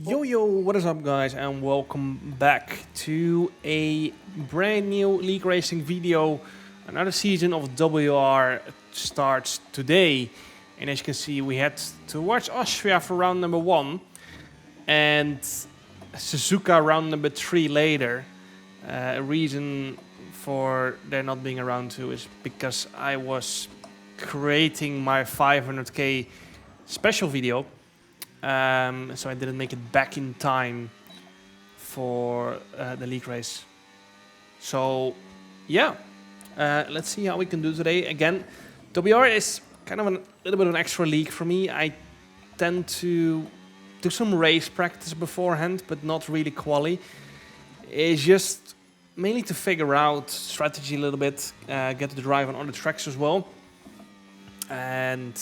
Yo, what is up guys, and welcome back to a brand new league racing video. Another season of WOR starts today, and as you can see we head towards Austria for round number 1 and Suzuka round number 3 later. A reason for there not being around 2 is because I was creating my 500k special video. So I didn't make it back in time for the league race. So yeah, let's see how we can do today. Again, WR is kind of a little bit of an extra league for me. I tend to do some race practice beforehand, but not really quali. It's just mainly to figure out strategy a little bit, get to drive on other tracks as well. And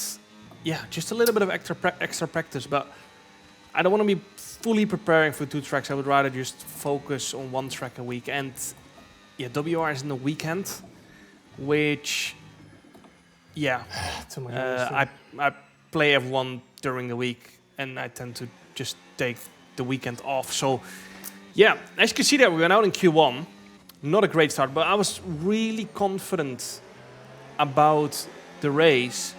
yeah, just a little bit of extra practice, but I don't want to be fully preparing for 2 tracks. I would rather just focus on 1 track a week. And yeah, WR is in the weekend, which, yeah, I play F1 during the week, and I tend to just take the weekend off. So yeah, as you can see there, we went out in Q1. Not a great start, but I was really confident about the race.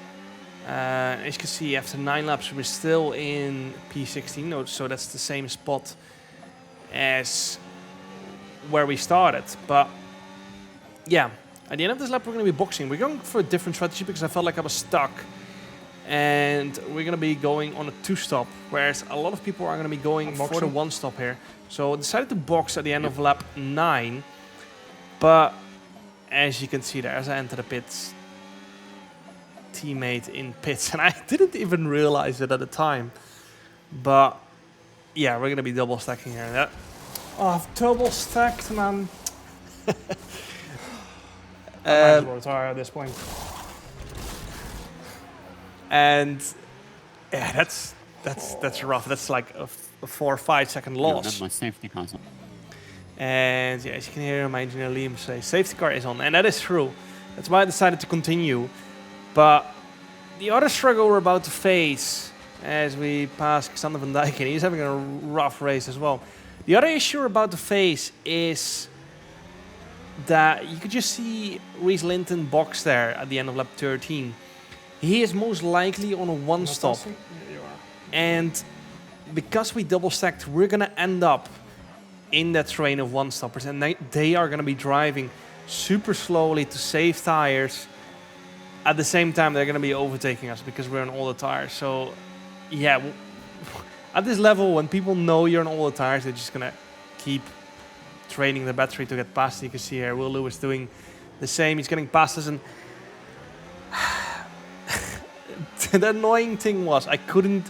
As you can see, after 9 laps, we're still in P16, so that's the same spot as where we started. But yeah, at the end of this lap, we're going to be boxing. We're going for a different strategy because I felt like I was stuck. And we're going to be going on a 2-stop, whereas a lot of people are going to be going for the 1-stop here. So I decided to box at the end of lap 9. But as you can see there, as I enter the pits, teammate in pits, and I didn't even realize it at the time. But yeah, we're gonna be double stacking here. Yeah. Oh, I've double stacked, man. I might as well retire at this point. And yeah, that's rough. That's like a 4 or 5 second loss. That's my safety car. And yeah, as you can hear my engineer Liam say, safety car is on, and that is true. That's why I decided to continue. But the other struggle we're about to face as we pass Xander van Dijk, and he's having a rough race as well. The other issue we're about to face is that you could just see Reese Linton box there at the end of lap 13. He is most likely on a 1-stop. And because we double stacked, we're going to end up in that train of 1-stoppers. And they are going to be driving super slowly to save tires. At the same time, they're going to be overtaking us because we're on all the tires. So, yeah, at this level, when people know you're on all the tires, they're just going to keep training the battery to get past. You can see here, Will Lewis doing the same. He's getting past us. And the annoying thing was I didn't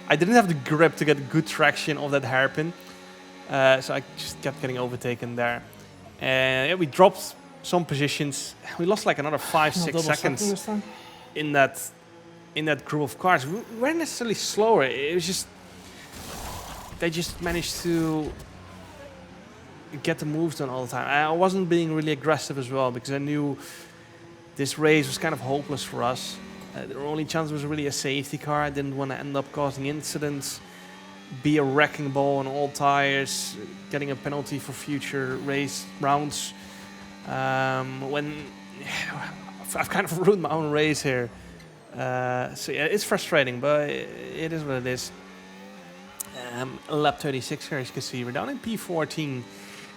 have the grip to get good traction of that hairpin. So I just kept getting overtaken there. And yeah, we dropped some positions. We lost like another 5-6 seconds in that group of cars. We weren't necessarily slower. It was just they just managed to get the moves done all the time. I wasn't being really aggressive as well because I knew this race was kind of hopeless for us. The only chance was really a safety car. I didn't want to end up causing incidents, be a wrecking ball on all tires, getting a penalty for future race rounds. When I've kind of ruined my own race here. So yeah, it's frustrating, but it is what it is. Lap 36 here, as you can see, we're down in P14.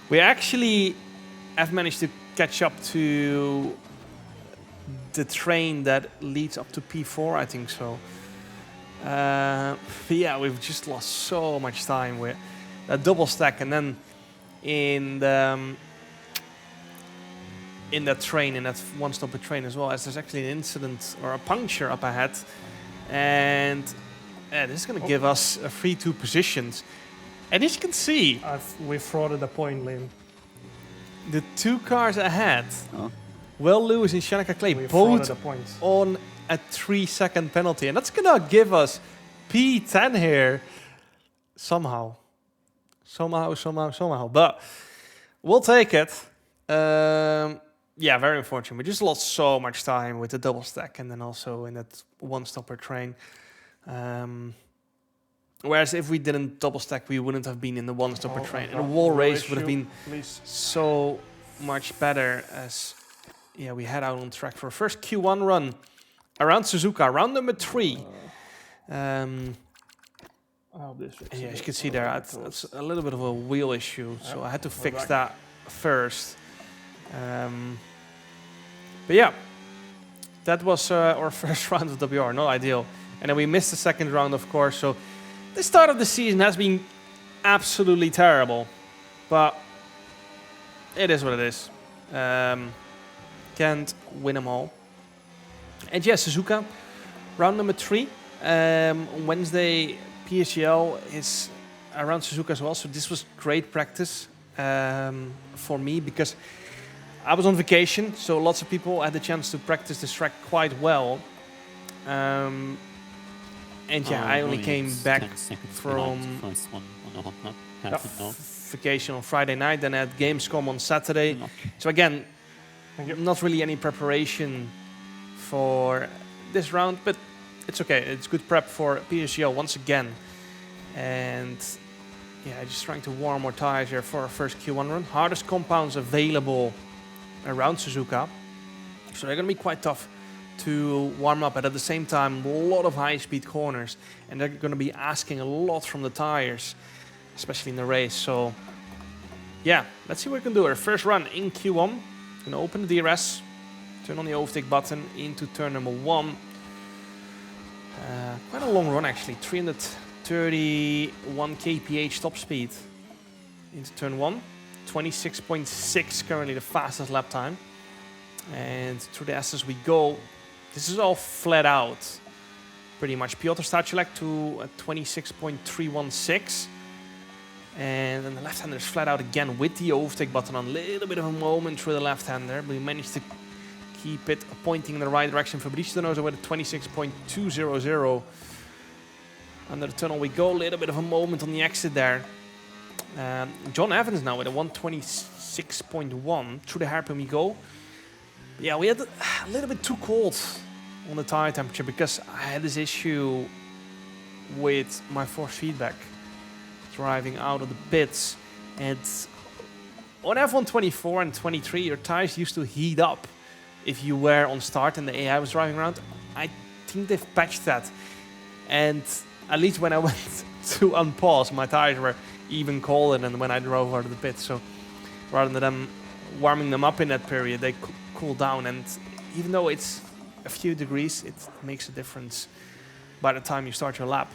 We actually have managed to catch up to the train that leads up to P4, I think so. But yeah, we've just lost so much time with that double stack, and then in that train, in that 1-stopper train as well, as there's actually an incident or a puncture up ahead. And this is going to give us a 3-2 positions. And as you can see, we frauded a point, Liam. the 2 cars ahead, Will Lewis and Shanika Clay, We both frauded a point. on a 3-second penalty. And that's going to give us P10 here somehow. Somehow. But we'll take it. Yeah, very unfortunate. We just lost so much time with the double stack and then also in that 1-stopper train. Whereas if we didn't double stack, we wouldn't have been in the one-stopper train. And the God. wall No race would have issue, been please. so much better as, yeah, we head out on track for a first Q1 run around Suzuka, round number 3. Oh, this And yeah, as you can see there, it's a little bit of a wheel issue, so I had to fix that first. But yeah, that was our first round of WR, not ideal. And then we missed the second round, of course, so the start of the season has been absolutely terrible. But it is what it is. Can't win them all. And yeah, Suzuka, round number 3. On Wednesday, PSGL is around Suzuka as well, so this was great practice for me because I was on vacation, so lots of people had the chance to practice this track quite well. And yeah, I only came back from vacation on Friday night, then I had Gamescom on Saturday. So again, not really any preparation for this round, but it's okay. It's good prep for PSGL once again. And yeah, just trying to warm our tires here for our first Q1 run. Hardest compounds available around Suzuka. So they're going to be quite tough to warm up, but at the same time, a lot of high-speed corners. And they're going to be asking a lot from the tires, especially in the race. So yeah, let's see what we can do. Our first run in Q1. Going to open the DRS, turn on the overtake button into turn number 1. Quite a long run actually, 331 kph top speed into turn 1. 26.6 currently the fastest lap time. And through the S's we go. This is all flat out, pretty much. Piotr Stachelek to 26.316. And then the left-hander is flat out again with the overtake button on. A little bit of a moment through the left-hander, but we managed to keep it pointing in the right direction. Fabricio Donoso with a 26.200. Under the tunnel we go. A little bit of a moment on the exit there. John Evans now with a 126.1. Through the hairpin we go. Yeah, we had a little bit too cold on the tire temperature because I had this issue with my force feedback driving out of the pits. And on F1 24 and 23, your tires used to heat up if you were on start and the AI was driving around. I think they've patched that. And at least when I went to unpause, my tires were even colder than when I drove out of the pit. So rather than them warming them up in that period, they cool down. And even though it's a few degrees, it makes a difference by the time you start your lap.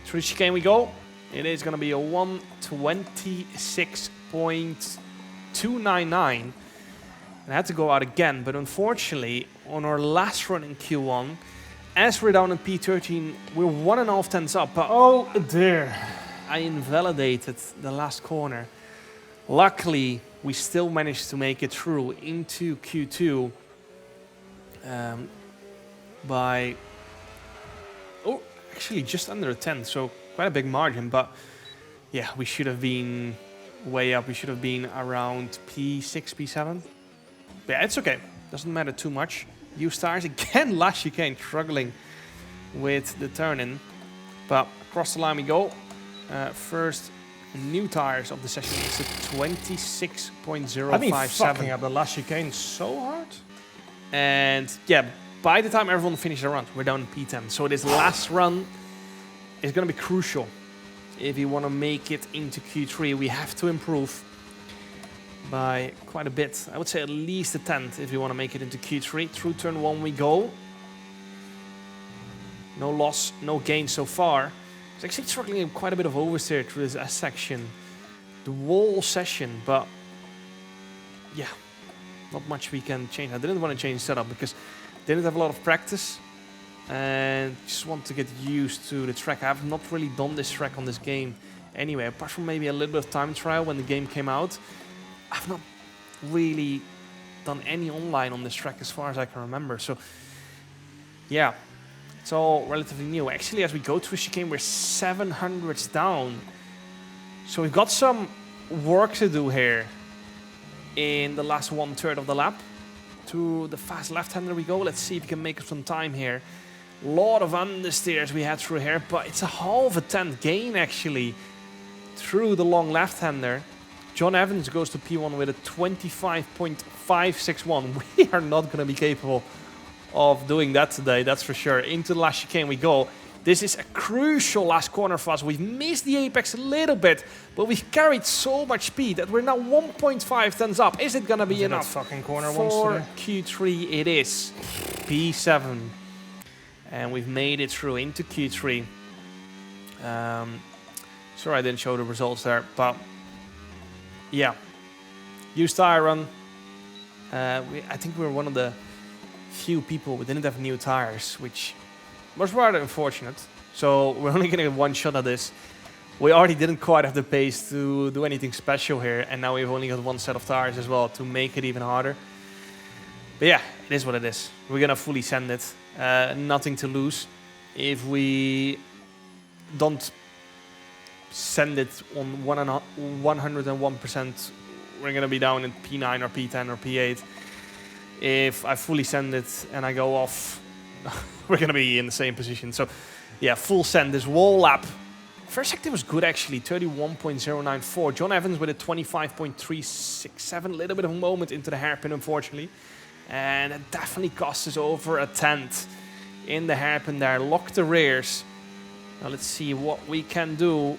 Through the chicane we go. It is going to be a 126.299. And I had to go out again, but unfortunately, on our last run in Q1, as we're down in P13, we're 1.5 tenths up. But oh dear. I invalidated the last corner. Luckily, we still managed to make it through into Q2 by, actually just under a tenth, so quite a big margin. But yeah, we should have been way up. We should have been around P6, P7. But yeah, it's okay. Doesn't matter too much. Used tires again. Last chicane struggling with the turn-in. But across the line we go. First new tires of the session is a 26.057. I've been fucking up the last chicane so hard. And yeah, by the time everyone finishes the run, we're down in P10. So this last run is going to be crucial. If you want to make it into Q3, we have to improve by quite a bit. I would say at least a tenth if you want to make it into Q3. Through turn 1 we go. No loss, no gain so far. It's actually struggling with quite a bit of oversteer through this S section. The wall session, but yeah, not much we can change. I didn't want to change setup because I didn't have a lot of practice and just want to get used to the track. I have not really done this track on this game anyway, apart from maybe a little bit of time trial when the game came out. I've not really done any online on this track as far as I can remember. So yeah, it's all relatively new. Actually, as we go to a chicane, we're 700s down. So we've got some work to do here in the last 1/3 of the lap. To the fast left-hander we go. Let's see if we can make some time here. Lot of understeers we had through here, but it's a half a tenth gain actually through the long left-hander. John Evans goes to P1 with a 25.561. We are not going to be capable of doing that today, that's for sure. Into the last chicane we go. This is a crucial last corner for us. We've missed the apex a little bit, but we've carried so much speed that we're now 1.5 tons up. Is it going to be enough fucking corner for Q3? It is. P7. And we've made it through into Q3. Sorry I didn't show the results there, but yeah. Used tire run. I think we were one of the few people who didn't have new tires, which was rather unfortunate. So we're only going to get one shot at this. We already didn't quite have the pace to do anything special here, and now we've only got one set of tires as well to make it even harder. But yeah, it is what it is. We're going to fully send it. Nothing to lose. If we don't send it on 101%, we're going to be down in P9 or P10 or P8. If I fully send it and I go off, we're going to be in the same position. So yeah, full send this wall lap. First sector was good actually, 31.094. John Evans with a 25.367. A little bit of a moment into the hairpin, unfortunately. And it definitely cost us over a tenth in the hairpin there. Lock the rears. Now let's see what we can do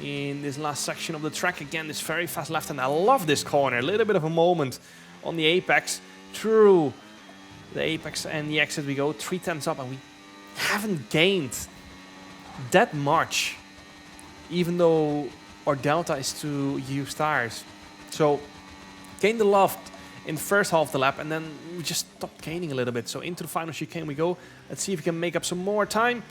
in this last section of the track. Again, this very fast left hand. I love this corner. A little bit of a moment on the apex. Through the apex and the exit we go. 3 tenths up, and we haven't gained that much, even though our delta is to used tires. So gained the loft in the first half of the lap, and then we just stopped gaining a little bit. So into the final chicane we go. Let's see if we can make up some more time.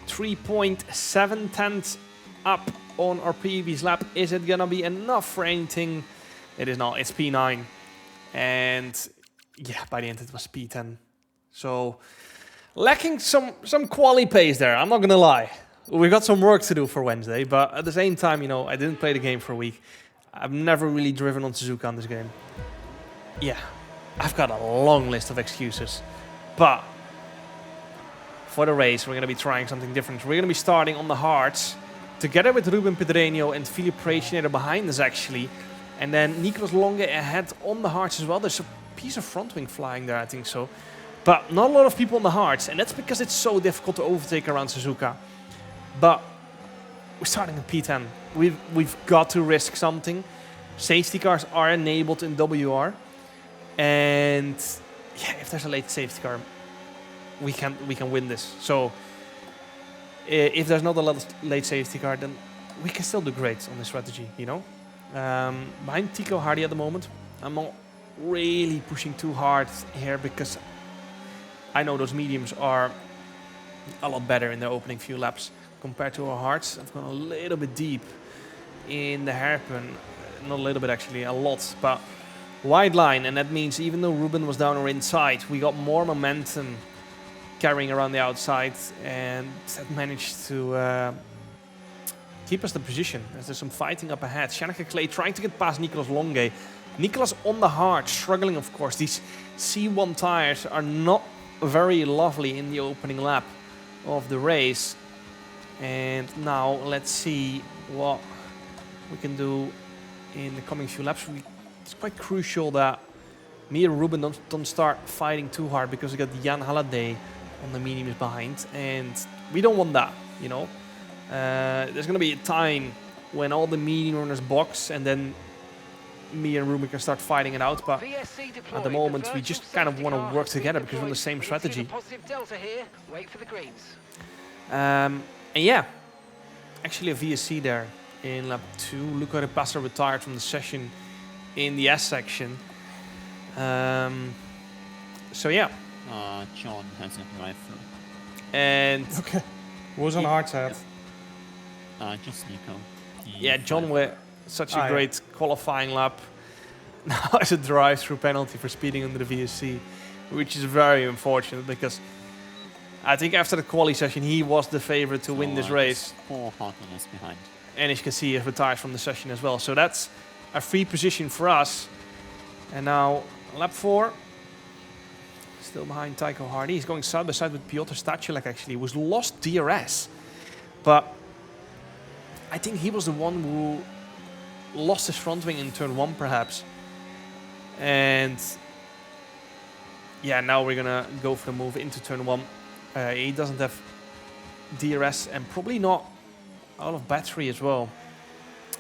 3.7 tenths up on our previous lap. Is it gonna be enough for anything? It is not. It's P9, and yeah, by the end it was P10. So lacking some quali pace there. I'm not gonna lie. We've got some work to do for Wednesday, but at the same time, you know, I didn't play the game for a week. I've never really driven on Suzuka on this game. Yeah, I've got a long list of excuses, but for the race, we're going to be trying something different. We're going to be starting on the hards, together with Ruben Pedreño and Philippe Preicinator behind us, actually. And then Nicolas Longe ahead on the hards as well. There's a piece of front wing flying there, I think so. But not a lot of people on the hards, and that's because it's so difficult to overtake around Suzuka. But we're starting at P10. We've got to risk something. Safety cars are enabled in WR. And yeah, if there's a late safety car, we can win this. So if there's not a late safety car, then we can still do great on this strategy, you know. Behind Tico Hardy at the moment, I'm not really pushing too hard here because I know those mediums are a lot better in their opening few laps compared to our hards. I've gone a little bit deep in the hairpin, not a little bit actually, a lot, but wide line, and that means even though Ruben was down our inside, we got more momentum carrying around the outside, and that managed to keep us the position as there's some fighting up ahead. Shanaka Clay trying to get past Nicolas Longe. Nicolas on the hard, struggling of course. These C1 tires are not very lovely in the opening lap of the race. And now let's see what we can do in the coming few laps. It's quite crucial that me and Ruben don't start fighting too hard because we got Jan Halliday on the mediums behind, and we don't want that, you know. There's going to be a time when all the medium runners box, and then me and Ruben can start fighting it out, but at the moment we just kind of want to work together because we're on the same strategy. And yeah, actually a VSC there in lap 2. Luca Repassa retired from the session in the S section. So yeah. John has a rifle. And okay, who's on hard side? Just Nico. Yeah, John with such a great qualifying lap. Now it's a drive-through penalty for speeding under the VSC, which is very unfortunate because I think after the quali session he was the favorite to win this race. 4 hardliners behind. And as you can see, he retired from the session as well. So that's a free position for us. And now lap 4. Still behind Tycho Hardy. He's going side by side with Piotr Stachelek actually, who's lost DRS. But I think he was the one who lost his front wing in turn 1 perhaps. And yeah, now we're gonna go for the move into turn 1. He doesn't have DRS and probably not out of battery as well.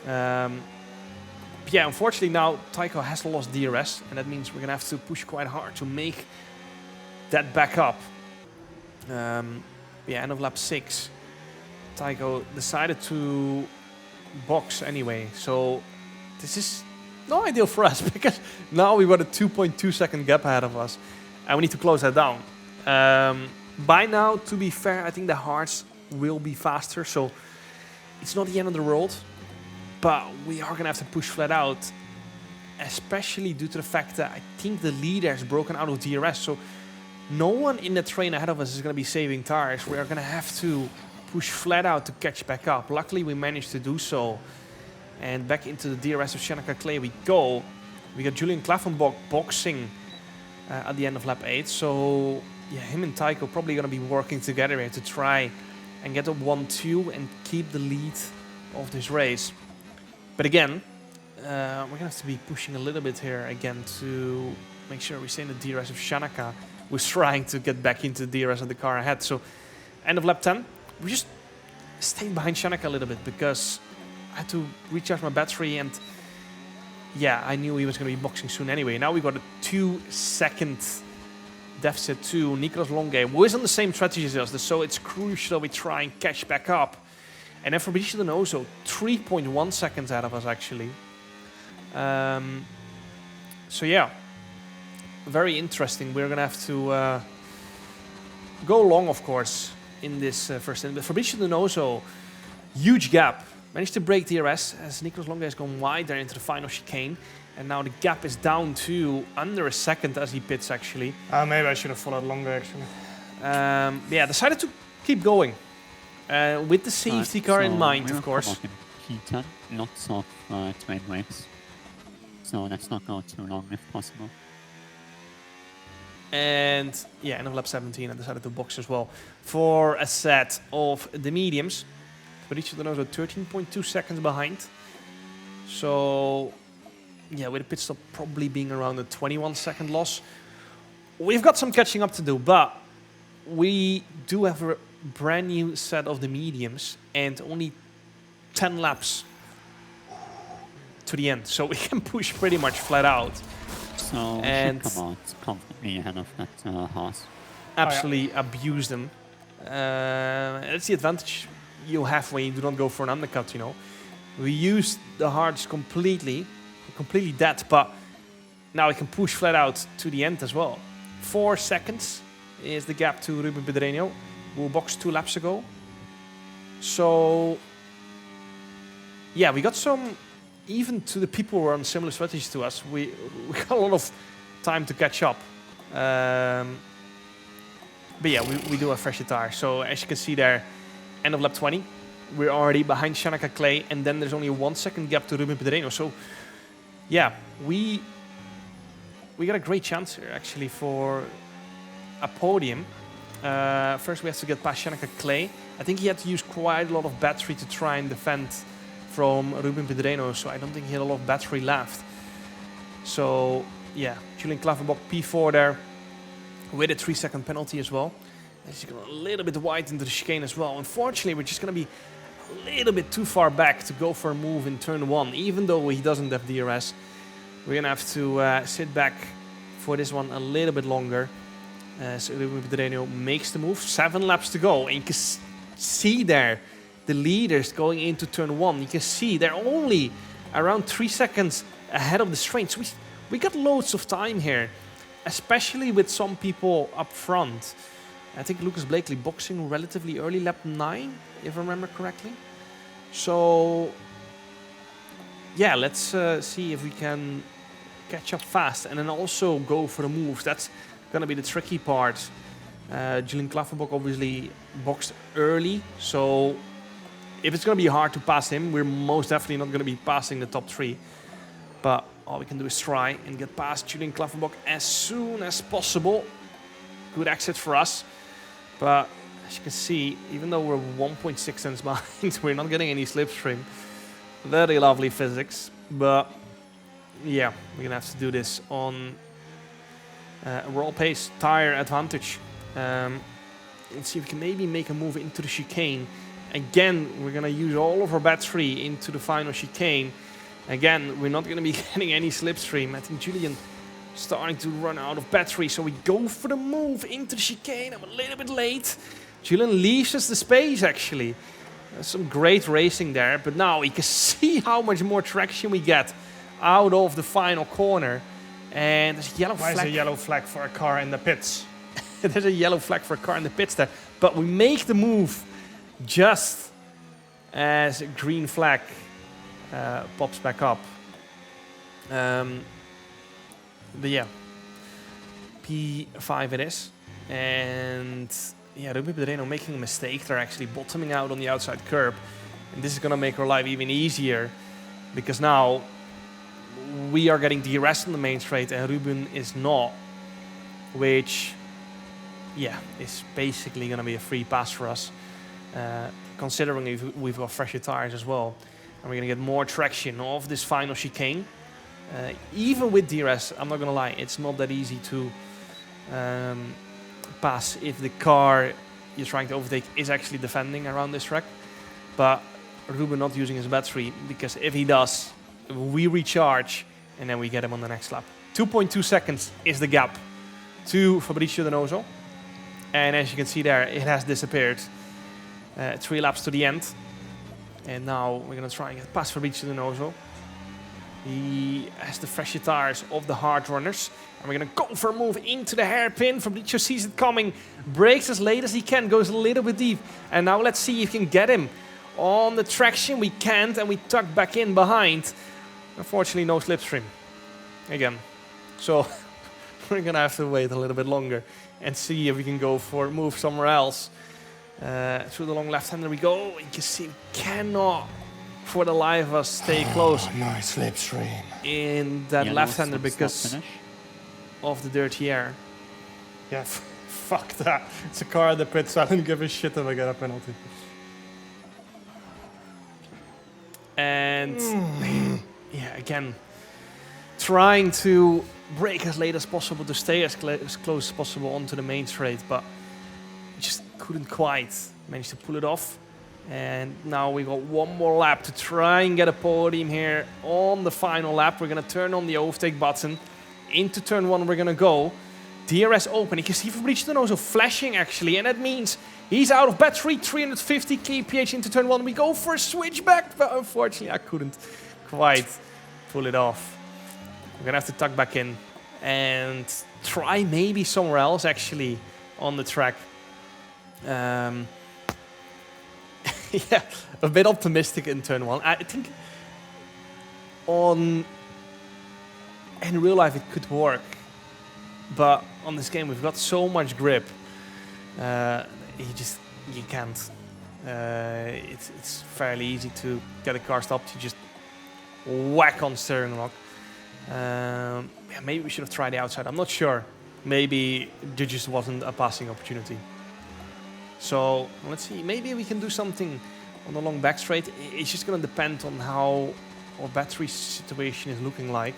Yeah, unfortunately now Tycho has lost DRS, and that means we're gonna have to push quite hard to make that back up. Yeah, end of lap 6. Tycho decided to box anyway, so this is not ideal for us because now we've got a 2.2 second gap ahead of us, and we need to close that down. By now, to be fair, I think the hards will be faster, so it's not the end of the world. But we are going to have to push flat out, especially due to the fact that I think the leader has broken out of DRS. So no one in the train ahead of us is going to be saving tires. We are going to have to push flat out to catch back up. Luckily, we managed to do so. And back into the DRS of Shanaka Clay we go. We got Julian Klaffenbach boxing at the end of lap 8. So yeah, him and Tycho probably going to be working together here to try and get a 1-2 and keep the lead of this race. But again, we're going to have to be pushing a little bit here again to make sure we stay in the DRS of Shanaka, who's trying to get back into the DRS of the car ahead. So end of lap 10, we just stayed behind Shanaka a little bit because I had to recharge my battery, and yeah, I knew he was going to be boxing soon anyway. Now we got a 2-second deficit to Nicolas Longue, who is on the same strategy as us, so it's crucial we try and catch back up. And then Fabricio Donoso, 3.1 seconds out of us actually. So yeah, very interesting. We're gonna have to go long, of course, in this first end. But Fabricio Donoso, huge gap. Managed to break DRS as Nicolas Longue has gone wide there into the final chicane. And now the gap is down to under a second as he pits actually. Maybe I should have followed longer actually. Yeah, decided to keep going. With the safety car in mind, of course. P10, lots of train brakes. So let's not go too long if possible. And yeah, end of lap 17, I decided to box as well for a set of the mediums. Fabricio Donoso 13.2 seconds behind. So yeah, with the pit stop probably being around a 21-second loss. We've got some catching up to do, but we do have a brand new set of the mediums and only 10 laps to the end, so we can push pretty much flat out. So and we should come out comfortably ahead of that horse. Absolutely abuse them. That's the advantage you have when you do not go for an undercut, you know. We used the hards completely dead, but now we can push flat out to the end as well. 4 seconds is the gap to Ruben Pedreño, who boxed 2 laps ago. So yeah, we got some, even to the people who are on similar strategies to us, we got a lot of time to catch up. But yeah, we do have fresher tires. So as you can see there, end of lap 20, we're already behind Shanaka Clay, and then there's only a 1 second gap to Ruben Pedreño. So yeah, we got a great chance here actually for a podium. First we have to get past Shanaka Clay. I think he had to use quite a lot of battery to try and defend from Ruben Pedreño, so I don't think he had a lot of battery left. So yeah, Julian Klaffenbach P4 there with a 3-second penalty as well. He's going a little bit wide into the chicane as well. Unfortunately, we're just going to be a little bit too far back to go for a move in turn 1, even though he doesn't have DRS. We're going to have to sit back for this one a little bit longer. So Ruben Pedreño makes the move. 7 laps to go. And you can see there the leaders going into turn 1. You can see they're only around 3 seconds ahead of the straight. So we got loads of time here, especially with some people up front. I think Lucas Blakely boxing relatively early, lap 9, if I remember correctly. So yeah, let's see if we can catch up fast and then also go for the moves. That's going to be the tricky part. Julian Klaffenbach obviously boxed early, so if it's going to be hard to pass him, we're most definitely not going to be passing the top 3. But all we can do is try and get past Julian Klaffenbach as soon as possible. good exit for us. But as you can see, even though we're 1.6 cents behind, we're not getting any slipstream. Very lovely physics. But yeah, we're going to have to do this on roll pace, tire advantage. Let's see if we can maybe make a move into the chicane. Again, we're going to use all of our battery into the final chicane. Again, we're not going to be getting any slipstream. I think Julian starting to run out of battery, so we go for the move into the chicane. I'm a little bit late. Julian leaves us the space, actually. Some great racing there, but now you can see how much more traction we get out of the final corner. And there's a yellow flag. Why is a yellow flag for a car in the pits? There's a yellow flag for a car in the pits there. But we make the move just as a green flag pops back up. But yeah, P5 it is. And yeah, Ruben Pedreno making a mistake. They're actually bottoming out on the outside curb. And this is going to make our life even easier, because now we are getting DRS on the main straight and Ruben is not, which, yeah, is basically going to be a free pass for us, considering we've got fresher tires as well. And we're going to get more traction off this final chicane. Even with DRS, I'm not going to lie, it's not that easy to pass if the car you're trying to overtake is actually defending around this track. But Ruben not using his battery, because if he does, we recharge and then we get him on the next lap. 2.2 seconds is the gap to Fabrizio Donoso. And as you can see there, it has disappeared. 3 laps to the end. And now we're going to try and get past Fabrizio Donoso. He has the fresher tires of the hard runners. And we're going to go for a move into the hairpin. Fabrizio sees it coming, brakes as late as he can, goes a little bit deep. And now let's see if we can get him on the traction. We can't, and we tuck back in behind. Unfortunately, no slipstream again. So we're going to have to wait a little bit longer and see if we can go for a move somewhere else. Through the long left-hander we go. You can see we cannot, for the life of us, stay close. Nice slipstream. In that Yellow, left-hander stop, because finish. of the dirty air. Yeah, fuck that. It's a car at the pits, so I don't give a shit if I get a penalty. And yeah, again, trying to brake as late as possible to stay as close as possible onto the main straight, but just couldn't quite manage to pull it off. And now we got one more lap to try and get a podium here on the final lap. We're going to turn on the overtake button. Into turn 1 we're going to go. DRS open. You can see Fabrizio Donoso flashing actually, and that means he's out of battery. 350 kph into turn 1. We go for a switchback, but unfortunately I couldn't quite pull it off. We're going to have to tuck back in and try maybe somewhere else actually on the track. Yeah, a bit optimistic in turn 1. I think in real life it could work, but on this game we've got so much grip. You can't. It's fairly easy to get a car stopped. You just whack on steering lock. Yeah, maybe we should have tried the outside. I'm not sure. Maybe there just wasn't a passing opportunity. So let's see, maybe we can do something on the long back straight. It's just going to depend on how our battery situation is looking like.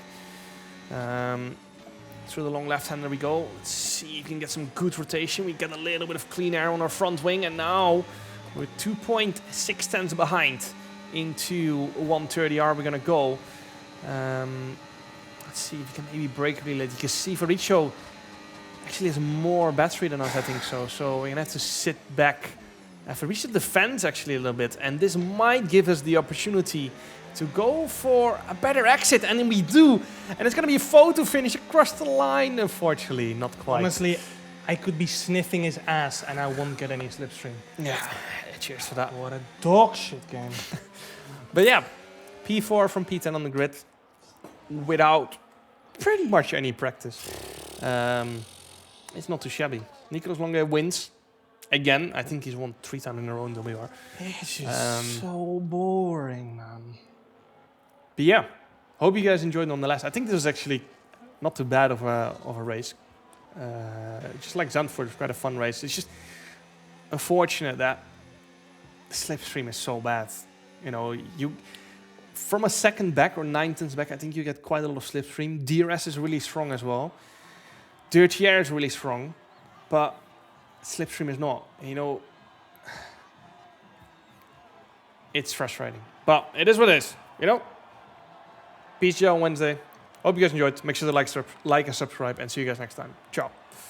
Through the long left-hander we go. Let's see if we can get some good rotation. We get a little bit of clean air on our front wing, and now we're 2.6 tenths behind into 130R. We're going to go. Let's see if we can maybe brake really late. You can see Fabrizio actually has more battery than us, I think so. So we're going to have to sit back. Fabrizio defends actually a little bit, and this might give us the opportunity to go for a better exit, and then we do. And it's going to be a photo finish across the line, unfortunately. Not quite. Honestly, I could be sniffing his ass and I won't get any slipstream. Yeah, cheers for that. What a dog shit game. But yeah, P4 from P10 on the grid without pretty much any practice. It's not too shabby. Nicolas Longe wins. Again, I think he's won 3 times in a row in WR. It's just so boring, man. But yeah, hope you guys enjoyed nonetheless. I think this was actually not too bad of a race. Just like Zandvoort was quite a fun race. It's just unfortunate that the slipstream is so bad. You know, you from a second back or 9 tenths back, I think you get quite a lot of slipstream. DRS is really strong as well. Dirty air is really strong, but slipstream is not. You know, it's frustrating, but it is what it is. You know, PGL on Wednesday. Hope you guys enjoyed. Make sure to like and subscribe, and see you guys next time. Ciao.